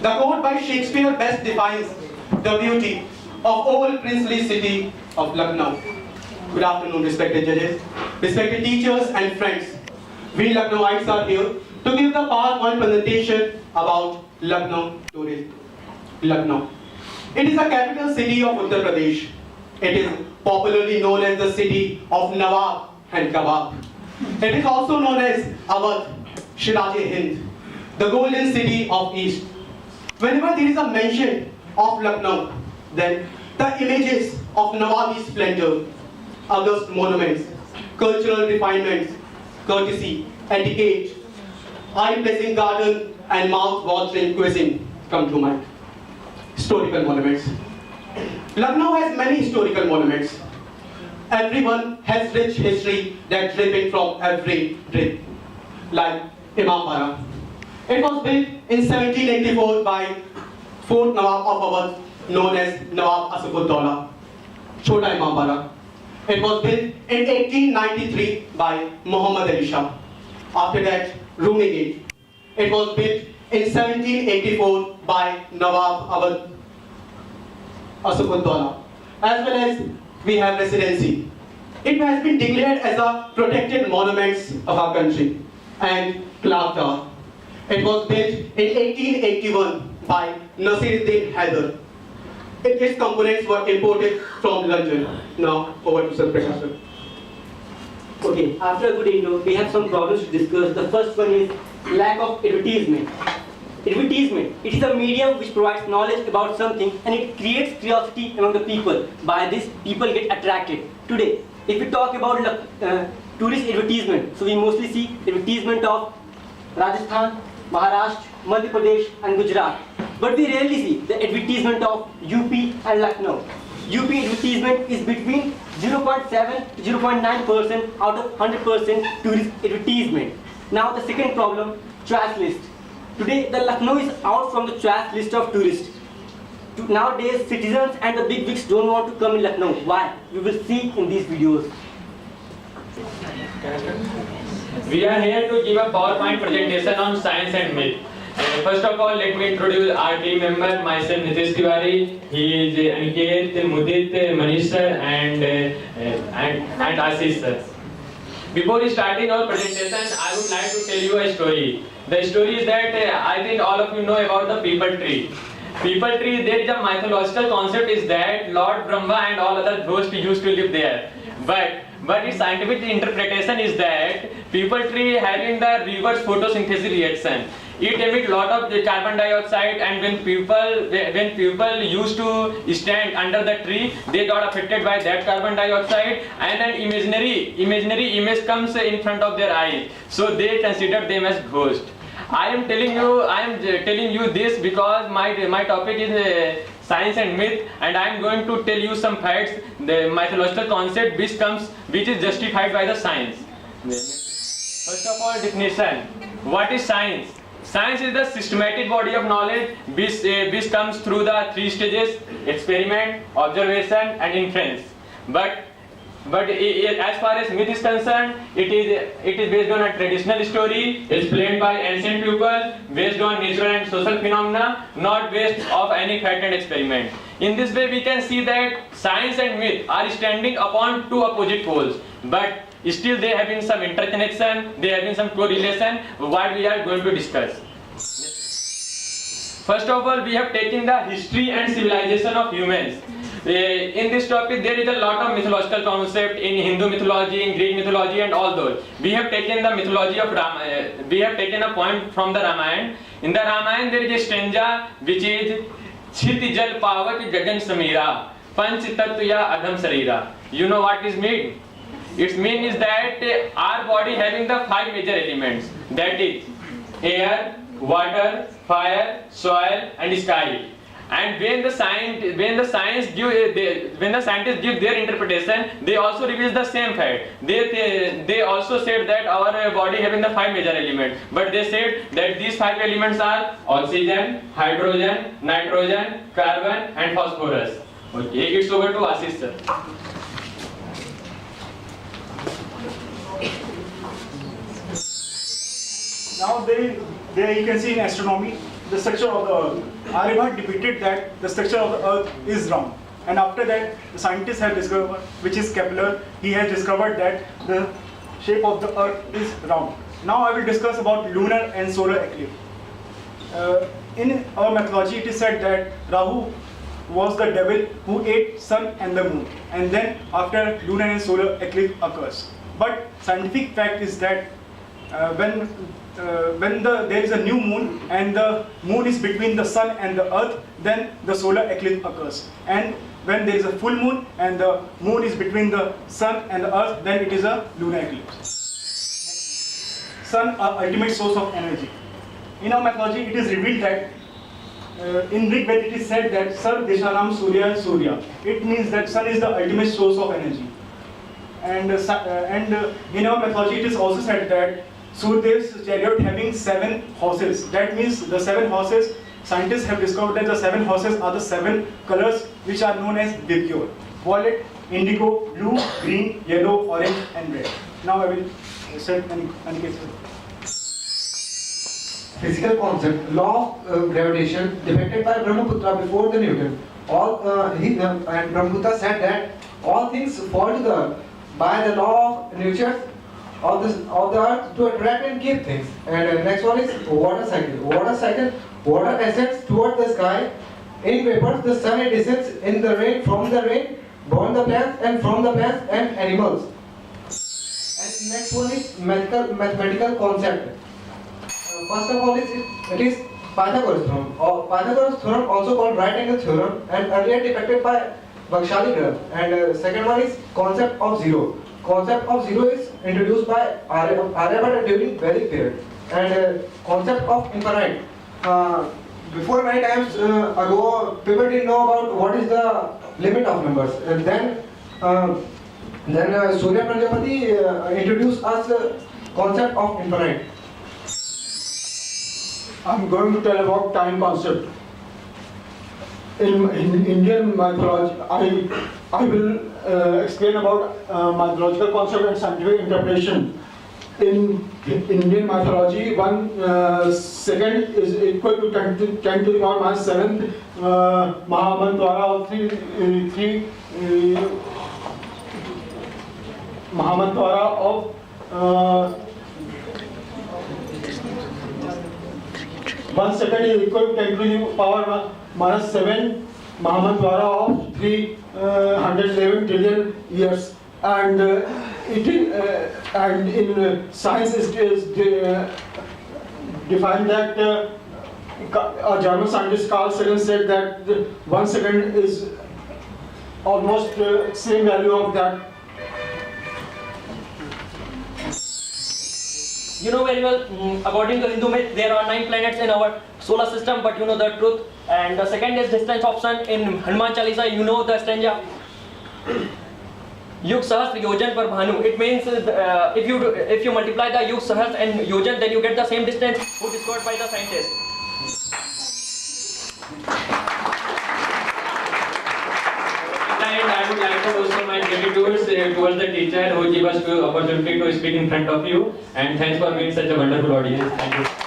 The quote by Shakespeare best defines the beauty of old princely city of Lucknow. Good afternoon, respected judges, respected teachers and friends. We Lucknowites are here to give the part 1 presentation about Lucknow tourism. Lucknow. It is the capital city of Uttar Pradesh. It is popularly known as the city of Nawab and Kebab. It is also known as Awadh, Shiraj-e-Hind, the golden city of East. Whenever there is a mention of Lucknow, then the images of Nawabi splendor, august monuments, cultural refinements, courtesy, etiquette, eye-pleasing garden and mouth-watering cuisine come to mind. Historical monuments. Lucknow has many historical monuments. Everyone has rich history that's dripping from every drip, like Imambara. It was built in 1784 by fourth Nawab of Awadh, known as Nawab Asaf-ud-Daula, Chota Imambara. It was built in 1893 by Muhammad Ali Shah. After that, Rumi Gate. It was built in 1784 by Nawab Awadh Asaf-ud-Daula. As well as we have Residency. It has been declared as a protected monuments of our country. And Clark Tower. It was built in 1881 by Nasiruddin Haider. Its components were imported from London. Now, over to Sir Prakash. Okay, after a good intro, we have some problems to discuss. The first one is lack of advertisement. Advertisement, it is a medium which provides knowledge about something and it creates curiosity among the people. By this, people get attracted. Today, if we talk about tourist advertisement, so we mostly see advertisement of Rajasthan, Maharashtra, Madhya Pradesh and Gujarat. But we rarely see the advertisement of UP and Lucknow. UP advertisement is between 0.7 to 0.9% out of 100% tourist advertisement. Now the second problem, choice list. Today the Lucknow is out from the choice list of tourists. Nowadays citizens and the big wigs don't want to come in Lucknow. Why? We will see in these videos. We are here to give a PowerPoint presentation on science and myth. First of all, let me introduce our team member, myself Nitish Tiwari. He is Aniket, Mudit, Manish sir and Ashish sir. Before starting our presentation, I would like to tell you a story. The story is that I think all of you know about the people tree. People tree, there is a mythological concept is that Lord Brahma and all other ghosts used to live there. But its scientific interpretation is that people tree having the reverse photosynthesis reaction. It emits lot of the carbon dioxide, and when people used to stand under the tree, they got affected by that carbon dioxide, and an imaginary image comes in front of their eyes. So they consider them as ghosts. I am telling you this because my topic is science and myth, and I am going to tell you some facts, the mythological concept which is justified by the science. First of all, definition. What is science? Science is the systematic body of knowledge which comes through the 3 stages: experiment, observation and inference. But as far as myth is concerned, it is based on a traditional story explained by ancient people, based on natural and social phenomena, not based of any fact and experiment. In this way, we can see that science and myth are standing upon 2 opposite poles, but still there have been some interconnection, there have been some correlation, what we are going to discuss. First of all, we have taken the history and civilization of humans. In this topic, there is a lot of mythological concept in Hindu mythology, in Greek mythology and all those. We have taken the mythology of Ramayana. We have taken a point from the Ramayana. In the Ramayana, there is a stanza which is Chit Jal Pavat Gagan Samira Panch Tattva Adham Sarira. You know what is mean? Its mean is that our body having the 5 major elements, that is air, water, fire, soil and sky. And when the scientists give their interpretation, they also reveal the same fact. They also said that our body having the 5 major elements, but they said that these 5 elements are oxygen, hydrogen, nitrogen, carbon and phosphorus. Okay, it's over to Ashish sir. Now there you can see in astronomy the structure of the Earth. Aryabhatta depicted that the structure of the Earth is round. And after that, the scientists have discovered, which is Kepler, he has discovered that the shape of the Earth is round. Now I will discuss about lunar and solar eclipse. In our mythology, it is said that Rahu was the devil who ate sun and the moon, and then after lunar and solar eclipse occurs. But scientific fact is that when there is a new moon and the moon is between the sun and the earth, then the solar eclipse occurs. And when there is a full moon and the moon is between the sun and the earth, then it is a lunar eclipse. Sun, our ultimate source of energy. In our mythology, it is revealed that in Rig Veda it is said that Sar Deshanam Surya Surya. It means that sun is the ultimate source of energy. And in our mythology, it is also said that Suryadev's chariot having 7 horses. That means the 7 horses, scientists have discovered that the 7 horses are the 7 colors which are known as Vidyur: violet, indigo, blue, green, yellow, orange, and red. Now I will set Aniket. Physical concept, law of gravitation depicted by Brahmaputra before the Newton. And Brahmaputra said that all things fall to the earth by the law of nature of the earth to attract and keep things. And next one is water cycle. Water cycle, water ascends toward the sky in vapors. The sun descends in the rain. From the rain, born the plants, and from the plants and animals. And next one is mathematical concept. First of all, it is Pythagoras theorem. Pythagoras theorem, also called right angle theorem, and earlier depicted by Vakshali graph. And second one is concept of zero. Concept of zero is introduced by Aryabhatta during Vedic period. And concept of infinite. Before many times ago, people didn't know about what is the limit of numbers. And then Surya Prajapati introduced us concept of infinite. I'm going to tell about time concept. In Indian mythology, I will explain about mythological concept and scientific interpretation. In Indian mythology, 1 second is equal to 10 to the power minus 7th Mahamantwara of 3 Mahamantwara of 1 second is equal to 10 to the power minus 7 Mahamantwara of 311 trillion years. And and in science is defined that a German scientist Carl Sagan said that 1 second is almost same value of that. You know very well, according to Hindu myth, there are 9 planets in our solar system, but you know the truth. And the second is distance of sun. In Hanuman Chalisa, you know the stanza, Yug Sahasra Yojan par Bhanu. It means if you multiply the Yug Sahasra and Yojan, then you get the same distance who discovered by the scientist. And I would like to also my gratitude towards the teacher who gave us the opportunity to speak in front of you, and thanks for being such a wonderful audience. Thank you.